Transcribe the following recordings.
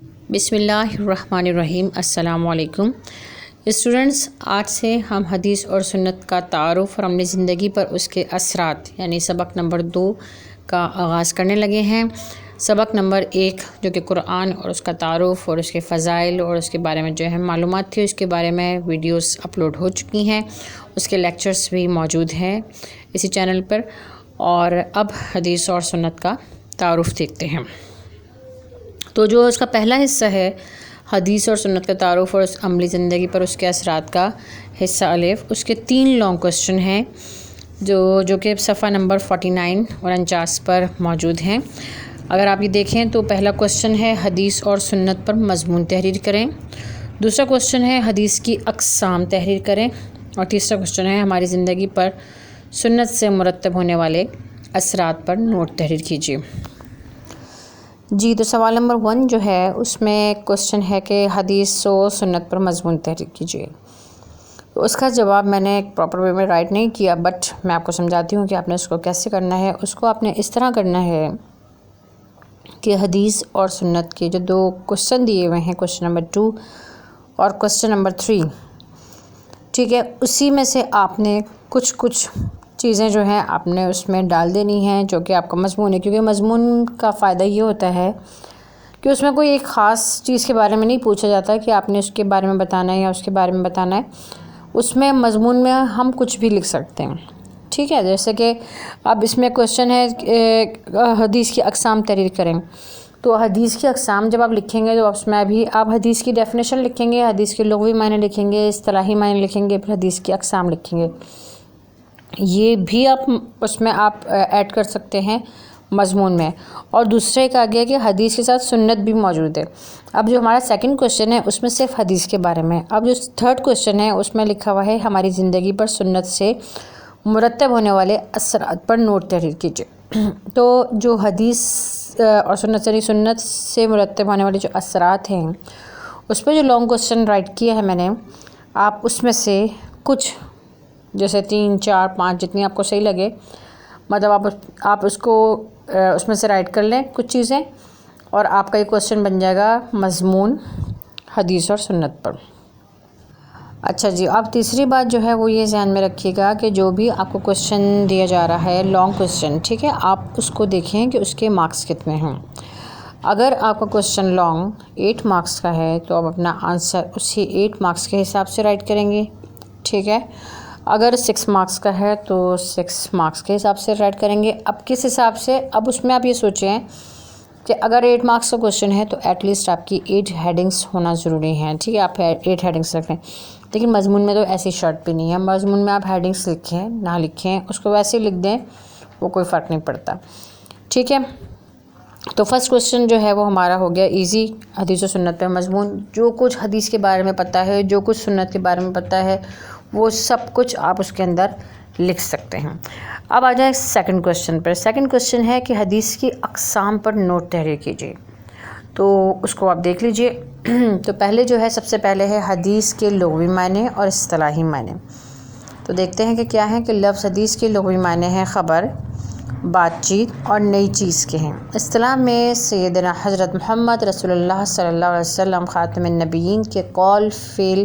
بسم اللہ الرحمن الرحیم۔ السلام علیکم اسٹوڈنٹس، آج سے ہم حدیث اور سنت کا تعارف اور عملی زندگی پر اس کے اثرات یعنی سبق نمبر 2 کا آغاز کرنے لگے ہیں۔ سبق نمبر 1 جو کہ قرآن اور اس کا تعارف اور اس کے فضائل اور اس کے بارے میں جو ہے معلومات تھی، اس کے بارے میں ویڈیوز اپلوڈ ہو چکی ہیں، اس کے لیکچرز بھی موجود ہیں اسی چینل پر۔ اور اب حدیث اور سنت کا تعارف دیکھتے ہیں۔ تو جو اس کا پہلا حصہ ہے حدیث اور سنت کا تعارف اور اس عملی زندگی پر اس کے اثرات کا حصہ الف، اس کے 3 لانگ کوسچن ہیں جو کہ صفحہ نمبر 49 اور 49 پر موجود ہیں۔ اگر آپ یہ دیکھیں تو پہلا کوسچن ہے حدیث اور سنت پر مضمون تحریر کریں، دوسرا کوسچن ہے حدیث کی اقسام تحریر کریں، اور تیسرا کوسچن ہے ہماری زندگی پر سنت سے مرتب ہونے والے اثرات پر نوٹ تحریر کیجیے۔ جی، تو سوال نمبر 1 جو ہے اس میں کوسچن ہے کہ حدیث و سنت پر مضمون تحریر کیجیے۔ تو اس کا جواب میں نے ایک پراپر وے میں رائٹ نہیں کیا، بٹ میں آپ کو سمجھاتی ہوں کہ آپ نے اس کو کیسے کرنا ہے۔ اس کو آپ نے اس طرح کرنا ہے کہ حدیث اور سنت کے جو 2 کوسچن دیے ہوئے ہیں، کوسچن نمبر 2 اور کوسچن نمبر 3، ٹھیک ہے، اسی میں سے آپ نے کچھ چیزیں جو ہیں آپ نے اس میں ڈال دینی ہیں جو کہ آپ کا مضمون ہے، کیونکہ مضمون کا فائدہ یہ ہوتا ہے کہ اس میں کوئی ایک خاص چیز کے بارے میں نہیں پوچھا جاتا کہ آپ نے اس کے بارے میں بتانا ہے یا اس کے بارے میں بتانا ہے۔ اس میں مضمون میں ہم کچھ بھی لکھ سکتے ہیں، ٹھیک ہے۔ جیسے کہ اب اس میں کوسچن ہے حدیث کی اقسام تحریر کریں، تو حدیث کی اقسام جب آپ لکھیں گے تو اس میں بھی آپ حدیث کی ڈیفینیشن لکھیں گے، حدیث کے لغوی معنی لکھیں گے، اصطلاحی معنی لکھیں گے، پھر حدیث کی اقسام لکھیں گے۔ یہ بھی آپ اس میں آپ ایڈ کر سکتے ہیں مضمون میں۔ اور دوسرا ایک آگیا کہ حدیث کے ساتھ سنت بھی موجود ہے۔ اب جو ہمارا سیکنڈ کوسچن ہے اس میں صرف حدیث کے بارے میں، اب جو تھرڈ کوسچن ہے اس میں لکھا ہوا ہے ہماری زندگی پر سنت سے مرتب ہونے والے اثرات پر نوٹ تحریر کیجیے۔ تو جو حدیث اور سنت سے مرتب ہونے والے جو اثرات ہیں اس پہ جو لانگ کوسچن رائٹ کیا ہے میں نے، آپ اس میں سے کچھ جیسے 3 4 5 جتنی آپ کو صحیح لگے، مطلب آپ اس کو اس میں سے رائٹ کر لیں کچھ چیزیں، اور آپ کا یہ کوسچن بن جائے گا مضمون حدیث اور سنت پر۔ اچھا جی، اب تیسری بات جو ہے وہ یہ ذہن میں رکھیے گا کہ جو بھی آپ کو کوسچن دیا جا رہا ہے لانگ کوسچن، ٹھیک ہے، آپ اس کو دیکھیں کہ اس کے مارکس کتنے ہیں۔ اگر آپ کا کوسچن لانگ 8 مارکس کا ہے تو آپ اپنا آنسر اسی 8 مارکس کے حساب سے رائٹ کریں گے، ٹھیک ہے۔ اگر 6 مارکس کا ہے تو 6 مارکس کے حساب سے رائٹ کریں گے۔ اب کس حساب سے، اب اس میں آپ یہ سوچیں کہ اگر 8 مارکس کا کوسچن ہے تو ایٹ لیسٹ آپ کی 8 ہیڈنگس ہونا ضروری ہیں، ٹھیک ہے، آپ 8 ہیڈنگس رکھیں۔ لیکن مضمون میں تو ایسی شرط بھی نہیں ہے، مضمون میں آپ ہیڈنگس لکھیں نہ لکھیں اس کو ویسے ہی لکھ دیں، وہ کوئی فرق نہیں پڑتا، ٹھیک ہے۔ تو فرسٹ کوسچن جو ہے وہ ہمارا ہو گیا ایزی، حدیث و سنت پہ مضمون۔ جو کچھ حدیث کے بارے میں پتہ ہے، جو کچھ سنت کے بارے میں پتہ ہے، وہ سب کچھ آپ اس کے اندر لکھ سکتے ہیں۔ اب آ جائیں سیکنڈ کوسچن پر۔ سیکنڈ کوسچن ہے کہ حدیث کی اقسام پر نوٹ تحریر کیجیے، تو اس کو آپ دیکھ لیجئے۔ تو پہلے جو ہے سب سے پہلے ہے حدیث کے لغوی معنی اور اصطلاحی معنی۔ تو دیکھتے ہیں کہ کیا ہے کہ لفظ حدیث کے لغوی معنی ہیں خبر، بات چیت اور نئی چیز کے ہیں۔ اصطلاح میں سیدنا حضرت محمد رسول اللہ صلی اللہ علیہ وسلم خاتم النبیین کے قول، فعل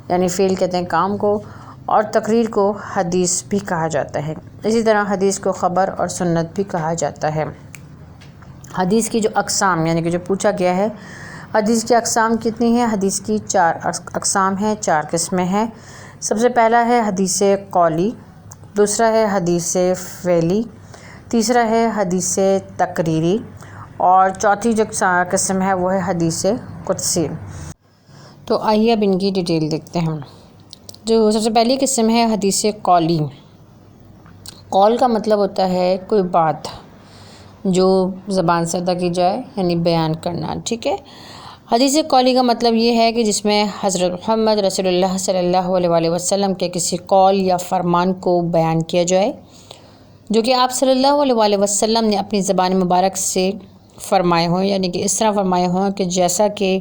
یعنی فعل کہتے ہیں کام کو، اور تقریر کو حدیث بھی کہا جاتا ہے۔ اسی طرح حدیث کو خبر اور سنت بھی کہا جاتا ہے۔ حدیث کی جو اقسام یعنی کہ جو پوچھا گیا ہے حدیث کی اقسام کتنی ہیں، حدیث کی 4 اقسام ہیں، 4 قسمیں ہیں۔ سب سے پہلا ہے حدیث قولی، دوسرا ہے حدیث فعلی، تیسرا ہے حدیث تقریری، اور چوتھی جو قسم ہے وہ ہے حدیث قدسی۔ تو آئیے اب ان کی ڈیٹیل دیکھتے ہیں۔ جو سب سے پہلی قسم ہے حدیث قولی۔ قول کا مطلب ہوتا ہے کوئی بات جو زبان سے ادا کی جائے، یعنی بیان کرنا، ٹھیک ہے۔ حدیث قولی کا مطلب یہ ہے کہ جس میں حضرت محمد رسول اللہ صلی اللہ علیہ وسلم کے کسی قول یا فرمان کو بیان کیا جائے جو کہ آپ صلی اللہ علیہ وسلم نے اپنی زبان مبارک سے فرمائے ہوں، یعنی کہ اس طرح فرمائے ہوں کہ جیسا کہ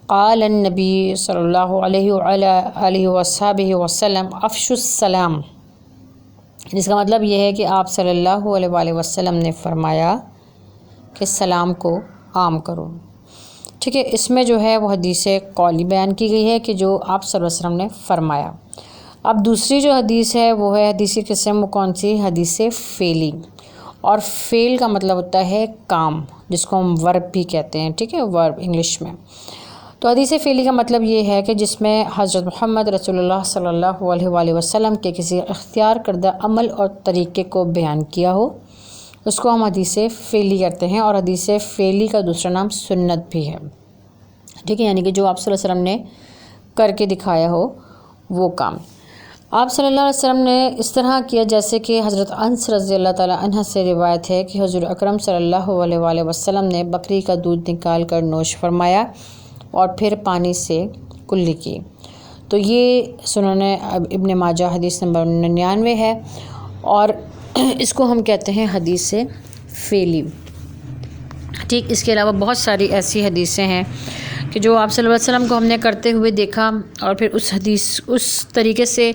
قال النبی صلی اللہ علیہ وآلہ وسلم افشوا السلام، جس کا مطلب یہ ہے کہ آپ صلی اللہ علیہ وسلم نے فرمایا کہ سلام کو عام کرو، ٹھیک ہے، اس میں جو ہے وہ حدیث قولی بیان کی گئی ہے کہ جو آپ صلی اللہ علیہ وسلم نے فرمایا۔ اب دوسری جو حدیث ہے وہ ہے حدیث کی قسم، وہ کون سی؟ حدیث فعلی، اور فعل کا مطلب ہوتا ہے کام، جس کو ہم ورب بھی کہتے ہیں، ٹھیک ہے، ورب انگلش میں۔ تو حدیث فعلی کا مطلب یہ ہے کہ جس میں حضرت محمد رسول اللہ صلی اللہ علیہ وآلہ وسلم کے کسی اختیار کردہ عمل اور طریقے کو بیان کیا ہو، اس کو ہم حدیث فعلی کرتے ہیں، اور حدیث فعلی کا دوسرا نام سنت بھی ہے، ٹھیک ہے، یعنی کہ جو آپ صلی اللہ علیہ وسلم نے کر کے دکھایا ہو وہ کام۔ آپ صلی اللہ علیہ وسلم نے اس طرح کیا جیسے کہ حضرت انس رضی اللہ تعالیٰ عنہ سے روایت ہے کہ حضور اکرم صلی اللہ علیہ وآلہ وسلم نے بکری کا دودھ نکال کر نوش فرمایا اور پھر پانی سے کلی کی۔ تو یہ سنن ابن ماجہ حدیث نمبر 99 ہے، اور اس کو ہم کہتے ہیں حدیث فعلی۔ ٹھیک، اس کے علاوہ بہت ساری ایسی حدیثیں ہیں کہ جو آپ صلی اللہ علیہ وسلم کو ہم نے کرتے ہوئے دیکھا، اور پھر اس طریقے سے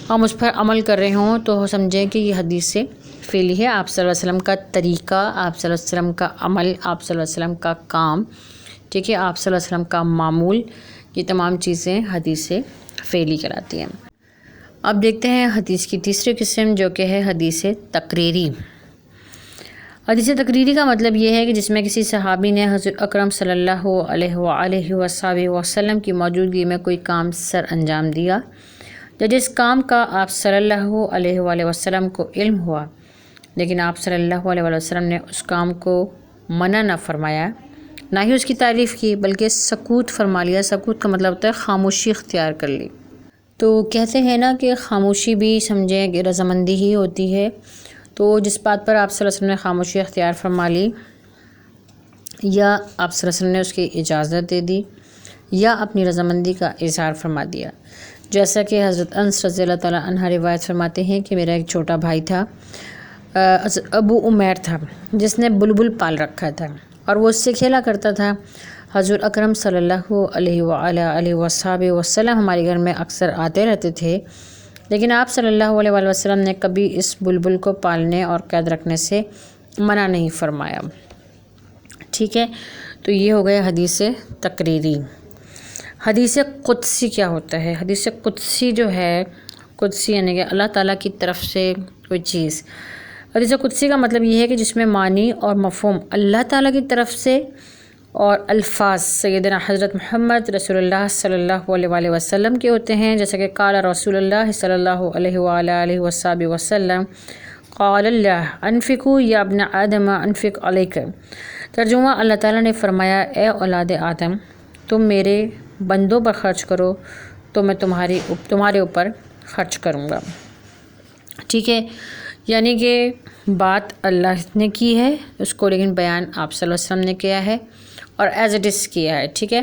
ہم اس پر عمل کر رہے ہوں تو سمجھیں کہ یہ حدیث فعلی ہے۔ آپ صلی اللہ علیہ وسلم کا طریقہ، آپ صلی اللہ علیہ وسلم کا عمل، آپ صلی اللہ علیہ وسلم کا کام، ٹھیک ہے، آپ صلی اللہ علیہ وسلم کا معمول، یہ تمام چیزیں حدیث فعلی کراتی ہیں۔ اب دیکھتے ہیں حدیث کی تیسری قسم جو کہ ہے حدیث تقریری۔ حدیث تقریری کا مطلب یہ ہے کہ جس میں کسی صحابی نے حضرت اکرم صلی اللہ علیہ وآلہ وسلم کی موجودگی میں کوئی کام سر انجام دیا، یا جس کام کا آپ صلی اللہ علیہ وآلہ وسلم کو علم ہوا لیکن آپ صلی اللہ علیہ وآلہ وسلم نے اس کام کو منع نہ فرمایا، نہ ہی اس کی تعریف کی، بلکہ سکوت فرما لیا۔ سکوت کا مطلب ہوتا ہے خاموشی اختیار کر لی۔ تو کہتے ہیں نا کہ خاموشی بھی سمجھیں کہ رضامندی ہی ہوتی ہے، تو جس بات پر آپ صلی اللہ علیہ وسلم نے خاموشی اختیار فرما لی، یا آپ صلی اللہ علیہ وسلم نے اس کی اجازت دے دی، یا اپنی رضامندی کا اظہار فرما دیا، جیسا کہ حضرت انس رضی اللہ تعالیٰ عنہ روایت فرماتے ہیں کہ میرا ایک چھوٹا بھائی تھا، ابو عمیر تھا، جس نے بلبل پال رکھا تھا اور وہ اس سے کھیلا کرتا تھا۔ حضور اکرم صلی اللہ علیہ وآلہ وسلم ہمارے گھر میں اکثر آتے رہتے تھے، لیکن آپ صلی اللہ علیہ وآلہ وسلم نے کبھی اس بلبل کو پالنے اور قید رکھنے سے منع نہیں فرمایا۔ ٹھیک ہے، تو یہ ہو گیا حدیث تقریری۔ حدیث قدسی کیا ہوتا ہے؟ حدیث قدسی جو ہے، قدسی یعنی کہ اللہ تعالیٰ کی طرف سے کوئی چیز۔ حدیث قدسی کا مطلب یہ ہے کہ جس میں معنی اور مفہوم اللہ تعالیٰ کی طرف سے، اور الفاظ سیدنا حضرت محمد رسول اللہ صلی اللہ علیہ وآلہ وسلم کے ہوتے ہیں، جیسا کہ قال رسول اللہ صلی اللہ علیہ وآلہ وسلم قال اللہ انفقوا یا ابن آدم انفق علیک۔ ترجمہ، اللہ تعالیٰ نے فرمایا، اے اولاد آدم، تم میرے بندوں پر خرچ کرو تو میں تمہارے اوپر خرچ کروں گا۔ ٹھیک ہے، یعنی کہ بات اللہ نے کی ہے اس کو، لیکن بیان آپ صلی اللہ علیہ وسلم نے کیا ہے اور ایز اٹ از کیا ہے، ٹھیک ہے،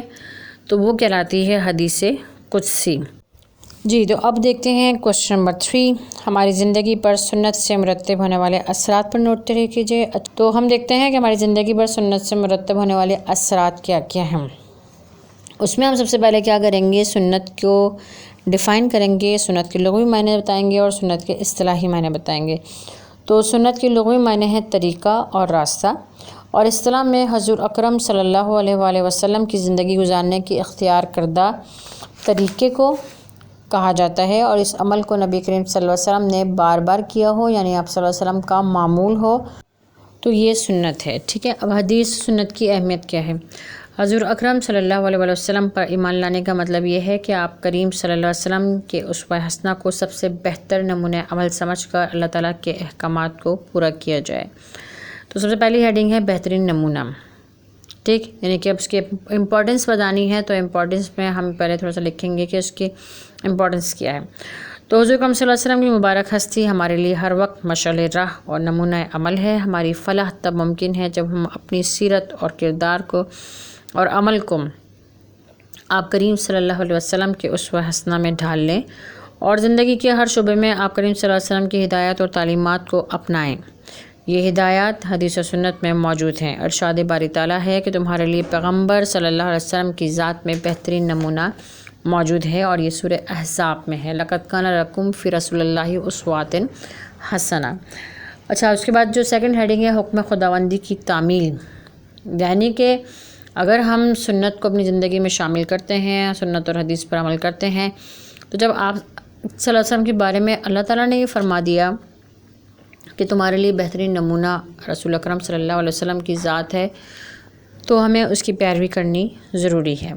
تو وہ کہلاتی ہے حدیث قدسی۔ جی، تو اب دیکھتے ہیں کوشچن نمبر 3، ہماری زندگی پر سنت سے مرتب ہونے والے اثرات پر نوٹ کرے کیجیے۔ تو ہم دیکھتے ہیں کہ ہماری زندگی پر سنت سے مرتب ہونے والے اثرات کیا کیا ہیں۔ اس میں ہم سب سے پہلے کیا کریں گے؟ سنت کو ڈیفائن کریں گے، سنت کے لغوی معنی بتائیں گے اور سنت کے اصطلاحی معنی بتائیں گے۔ تو سنت کے لغوی معنی ہے طریقہ اور راستہ، اور اصطلاح میں حضور اکرم صلی اللہ علیہ وآلہ وسلم کی زندگی گزارنے کی اختیار کردہ طریقے کو کہا جاتا ہے، اور اس عمل کو نبی کریم صلی اللہ علیہ وسلم نے بار بار کیا ہو، یعنی آپ صلی اللہ علیہ وسلم کا معمول ہو، تو یہ سنت ہے۔ ٹھیک ہے، اب حدیث سنت کی اہمیت کیا ہے؟ حضور اکرم صلی اللہ علیہ وآلہ وسلم پر ایمان لانے کا مطلب یہ ہے کہ آپ کریم صلی اللہ علیہ وسلم کے اسوہ حسنہ کو سب سے بہتر نمونہ عمل سمجھ کر اللہ تعالیٰ کے احکامات کو پورا کیا جائے۔ تو سب سے پہلی ہیڈنگ ہے بہترین نمونہ۔ ٹھیک، یعنی کہ اب اس کی امپورٹنس بتانی ہے، تو امپورٹنس میں ہم پہلے تھوڑا سا لکھیں گے کہ اس کی امپورٹنس کیا ہے۔ تو حضور اکرم صلی اللہ علیہ وسلم کی مبارک ہستی ہمارے لیے ہر وقت مشعل راہ اور نمونہ عمل ہے۔ ہماری فلاح تب ممکن ہے جب ہم اپنی سیرت اور کردار کو اور عمل کو آپ کریم صلی اللہ علیہ وسلم کے اسوہ حسنہ میں ڈھال لیں اور زندگی کے ہر شعبے میں آپ کریم صلی اللہ علیہ وسلم کی ہدایات اور تعلیمات کو اپنائیں۔ یہ ہدایات حدیث و سنت میں موجود ہیں۔ ارشاد باری تعالیٰ ہے کہ تمہارے لیے پیغمبر صلی اللہ علیہ وسلم کی ذات میں بہترین نمونہ موجود ہے، اور یہ سورہ احزاب میں ہے، لَقَدْ كَانَ لَكُمْ فِي رَسُولِ اللَّهِ أُسْوَةٌ حَسَنَةٌ۔ اچھا، اس کے بعد جو سیکنڈ ہیڈنگ ہے حکم خداوندی کی تعمیل، یعنی کہ اگر ہم سنت کو اپنی زندگی میں شامل کرتے ہیں، سنت اور حدیث پر عمل کرتے ہیں، تو جب آپ صلی اللہ علیہ وسلم کے بارے میں اللہ تعالیٰ نے یہ فرما دیا کہ تمہارے لیے بہترین نمونہ رسول اکرم صلی اللہ علیہ وسلم کی ذات ہے، تو ہمیں اس کی پیروی کرنی ضروری ہے۔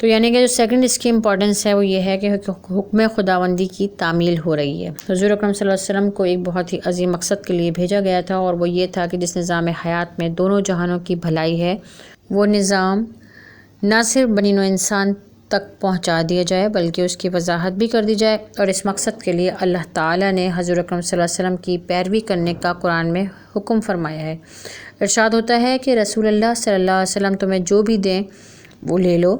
تو یعنی کہ جو سیکنڈ اس کی امپورٹنس ہے وہ یہ ہے کہ حکم خداوندی کی تعمیل ہو رہی ہے۔ حضور اکرم صلی اللہ علیہ وسلم کو ایک بہت ہی عظیم مقصد کے لیے بھیجا گیا تھا، اور وہ یہ تھا کہ جس نظام حیات میں دونوں جہانوں کی بھلائی ہے، وہ نظام نہ صرف بنی نوع انسان تک پہنچا دیا جائے بلکہ اس کی وضاحت بھی کر دی جائے، اور اس مقصد کے لیے اللہ تعالیٰ نے حضور اکرم صلی اللہ علیہ وسلم کی پیروی کرنے کا قرآن میں حکم فرمایا ہے۔ ارشاد ہوتا ہے کہ رسول اللہ صلی اللہ علیہ وسلم تمہیں جو بھی دیں وہ لے لو،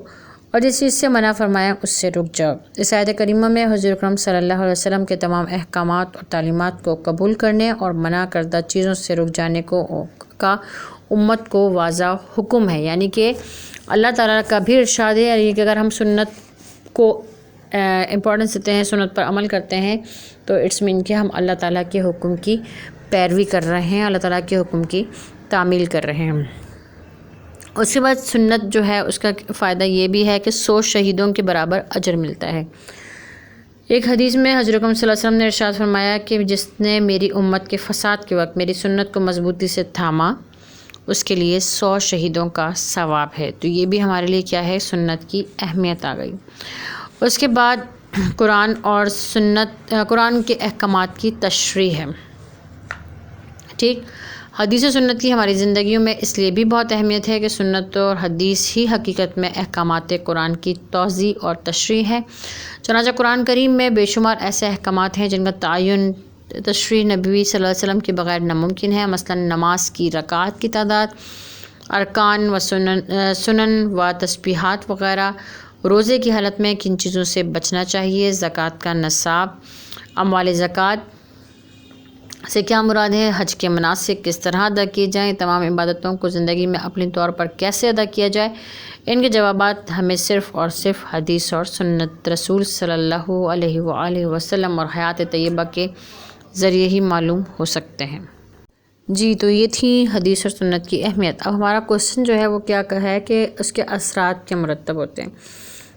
اور جس چیز سے منع فرمایا اس سے رک جاؤ۔ اس آیت کریمہ میں حضور اکرم صلی اللہ علیہ وسلم کے تمام احکامات اور تعلیمات کو قبول کرنے اور منع کردہ چیزوں سے رک جانے کا امت کو واضح حکم ہے۔ یعنی کہ اللہ تعالیٰ کا بھی ارشاد ہے، یعنی کہ اگر ہم سنت کو امپورٹنس دیتے ہیں، سنت پر عمل کرتے ہیں، تو اٹس مین کہ ہم اللہ تعالیٰ کے حکم کی پیروی کر رہے ہیں، اللہ تعالیٰ کے حکم کی تعمیل کر رہے ہیں۔ اس کے بعد سنت جو ہے اس کا فائدہ یہ بھی ہے کہ 100 شہیدوں کے برابر اجر ملتا ہے۔ ایک حدیث میں حضرت اکرم صلی اللہ علیہ وسلم نے ارشاد فرمایا کہ جس نے میری امت کے فساد کے وقت میری سنت کو مضبوطی سے تھاما، اس کے لیے 100 شہیدوں کا ثواب ہے۔ تو یہ بھی ہمارے لیے کیا ہے، سنت کی اہمیت آ گئی۔ اس کے بعد قرآن کے احکامات کی تشریح ہے۔ ٹھیک، حدیث و سنت کی ہماری زندگیوں میں اس لیے بھی بہت اہمیت ہے کہ سنت اور حدیث ہی حقیقت میں احکامات قرآن کی توضیح اور تشریح ہے۔ چنانچہ قرآن کریم میں بے شمار ایسے احکامات ہیں جن کا تعین تشریح نبوی صلی اللہ علیہ وسلم کے بغیر ناممکن ہے۔ مثلا نماز کی رکعات کی تعداد، ارکان و سنن و تسبیحات وغیرہ، روزے کی حالت میں کن چیزوں سے بچنا چاہیے، زکوٰۃ کا نصاب، اموال زکوٰۃ سے کیا مراد ہے، حج کے مناسک کس طرح ادا کیے جائیں، تمام عبادتوں کو زندگی میں اپنے طور پر کیسے ادا کیا جائے، ان کے جوابات ہمیں صرف اور صرف حدیث اور سنت رسول صلی اللہ علیہ وآلہ وسلم اور حیات طیبہ کے ذریعے ہی معلوم ہو سکتے ہیں۔ جی، تو یہ تھی حدیث اور سنت کی اہمیت۔ اب ہمارا کوشچن جو ہے وہ کیا ہے کہ اس کے اثرات کیا مرتب ہوتے ہیں۔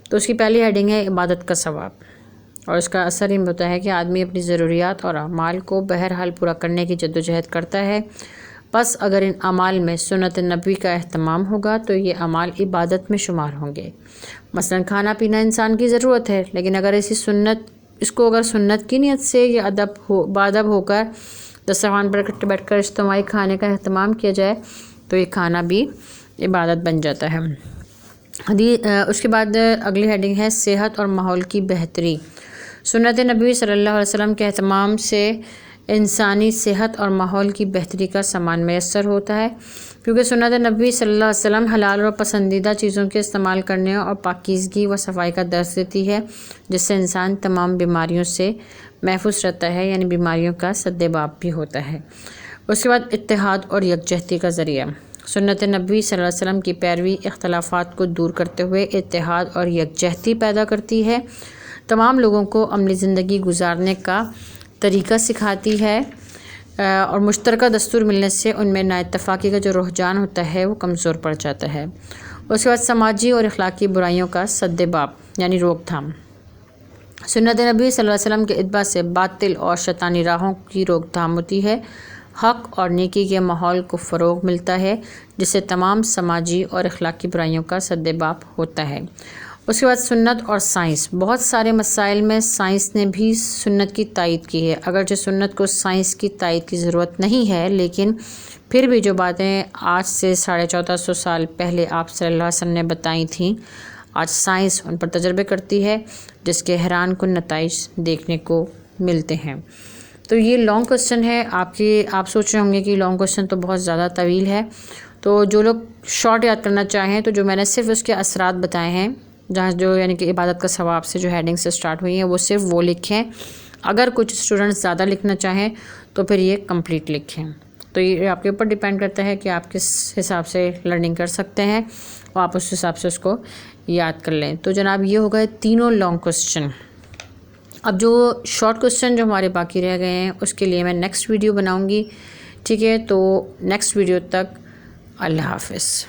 تو اس کی پہلی ہیڈنگ ہے عبادت کا ثواب، اور اس کا اثر یہ ہوتا ہے کہ آدمی اپنی ضروریات اور اعمال کو بہرحال پورا کرنے کی جدوجہد کرتا ہے۔ بس اگر ان اعمال میں سنت نبوی کا اہتمام ہوگا تو یہ اعمال عبادت میں شمار ہوں گے۔ مثلا کھانا پینا انسان کی ضرورت ہے، لیکن اگر اس کو اگر سنت کی نیت سے یا بادب ہو کر دسترخوان پر اکٹھے بیٹھ کر اجتماعی کھانے کا اہتمام کیا جائے تو یہ کھانا بھی عبادت بن جاتا ہے۔ اس کے بعد اگلی ہیڈنگ ہے صحت اور ماحول کی بہتری۔ سنت نبوی صلی اللہ علیہ وسلم کے اہتمام سے انسانی صحت اور ماحول کی بہتری کا سامان میسر ہوتا ہے، کیونکہ سنت نبوی صلی اللہ علیہ وسلم حلال اور پسندیدہ چیزوں کے استعمال کرنے اور پاکیزگی و صفائی کا درس دیتی ہے، جس سے انسان تمام بیماریوں سے محفوظ رہتا ہے، یعنی بیماریوں کا سدباب بھی ہوتا ہے۔ اس کے بعد اتحاد اور یکجہتی کا ذریعہ۔ سنت نبوی صلی اللہ علیہ وسلم کی پیروی اختلافات کو دور کرتے ہوئے اتحاد اور یکجہتی پیدا کرتی ہے، تمام لوگوں کو عملی زندگی گزارنے کا طریقہ سکھاتی ہے، اور مشترکہ دستور ملنے سے ان میں نا اتفاقی کا جو رجحان ہوتا ہے وہ کمزور پڑ جاتا ہے۔ اس کے بعد سماجی اور اخلاقی برائیوں کا سدباب یعنی روک تھام۔ سنت نبوی صلی اللہ علیہ وسلم کے اتباع سے باطل اور شیطانی راہوں کی روک تھام ہوتی ہے، حق اور نیکی کے ماحول کو فروغ ملتا ہے، جس سے تمام سماجی اور اخلاقی برائیوں کا سدباب ہوتا ہے۔ اس کے بعد سنت اور سائنس۔ بہت سارے مسائل میں سائنس نے بھی سنت کی تائید کی ہے، اگرچہ سنت کو سائنس کی تائید کی ضرورت نہیں ہے، لیکن پھر بھی جو باتیں آج سے 1450 سال پہلے آپ صلی اللہ علیہ وسلم نے بتائی تھیں، آج سائنس ان پر تجربے کرتی ہے، جس کے حیران کن نتائج دیکھنے کو ملتے ہیں۔ تو یہ لانگ کوسچن ہے، آپ سوچ رہے ہوں گے کہ لانگ کوسچن تو بہت زیادہ طویل ہے، تو جو لوگ شارٹ یاد کرنا چاہیں تو جو میں نے صرف اس کے اثرات بتائے ہیں، جہاں جو یعنی کہ عبادت کا ثواب سے جو ہیڈنگ سے سٹارٹ ہوئی ہیں وہ صرف وہ لکھیں۔ اگر کچھ اسٹوڈنٹس زیادہ لکھنا چاہیں تو پھر یہ کمپلیٹ لکھیں۔ تو یہ آپ کے اوپر ڈیپینڈ کرتا ہے کہ آپ کس حساب سے لرننگ کر سکتے ہیں، اور آپ اس حساب سے اس کو یاد کر لیں۔ تو جناب یہ ہو گئے تینوں لانگ کوسچن۔ اب جو شارٹ کوسچن جو ہمارے باقی رہ گئے ہیں اس کے لیے میں نیکسٹ ویڈیو بناؤں گی، ٹھیک ہے؟ تو نیکسٹ ویڈیو تک اللہ حافظ۔